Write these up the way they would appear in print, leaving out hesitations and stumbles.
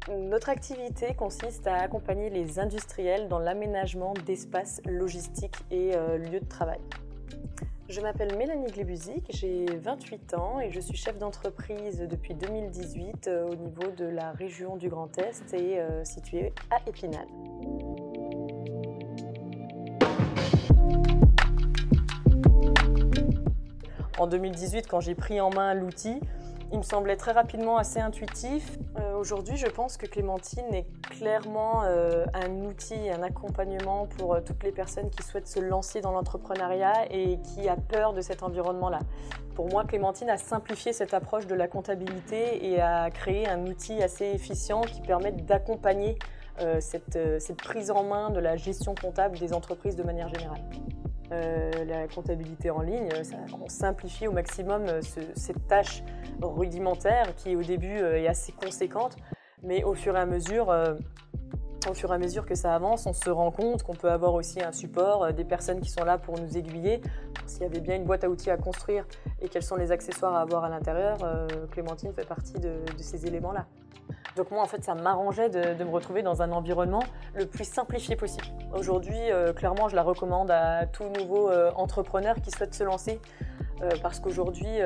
Notre activité consiste à accompagner les industriels dans l'aménagement d'espaces logistiques et lieux de travail. Je m'appelle Mélanie Glebuzic, j'ai 28 ans et je suis chef d'entreprise depuis 2018 au niveau de la région du Grand Est et située à Épinal. En 2018, quand j'ai pris en main l'outil, il me semblait très rapidement assez intuitif. Aujourd'hui, je pense que Clémentine est clairement un outil, un accompagnement pour toutes les personnes qui souhaitent se lancer dans l'entrepreneuriat et qui a peur de cet environnement-là. Pour moi, Clémentine a simplifié cette approche de la comptabilité et a créé un outil assez efficient qui permet d'accompagner cette prise en main de la gestion comptable des entreprises de manière générale. La comptabilité en ligne, on simplifie au maximum cette tâche rudimentaire qui au début est assez conséquente, mais au fur et à mesure que ça avance, on se rend compte qu'on peut avoir aussi un support, des personnes qui sont là pour nous aiguiller. S'il y avait bien une boîte à outils à construire et quels sont les accessoires à avoir à l'intérieur, Clémentine fait partie de ces éléments-là. Donc moi, en fait, ça m'arrangeait de me retrouver dans un environnement le plus simplifié possible. Aujourd'hui, clairement, je la recommande à tout nouveau entrepreneur qui souhaite se lancer. Parce qu'aujourd'hui,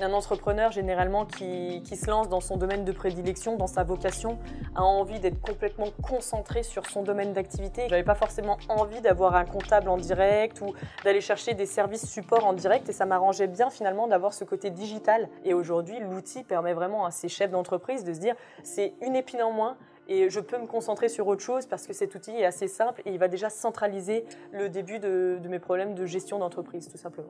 un entrepreneur généralement qui se lance dans son domaine de prédilection, dans sa vocation, a envie d'être complètement concentré sur son domaine d'activité. Je n'avais pas forcément envie d'avoir un comptable en direct ou d'aller chercher des services support en direct et ça m'arrangeait bien finalement d'avoir ce côté digital. Et aujourd'hui, l'outil permet vraiment à ces chefs d'entreprise de se dire c'est une épine en moins et je peux me concentrer sur autre chose parce que cet outil est assez simple et il va déjà centraliser le début de mes problèmes de gestion d'entreprise tout simplement.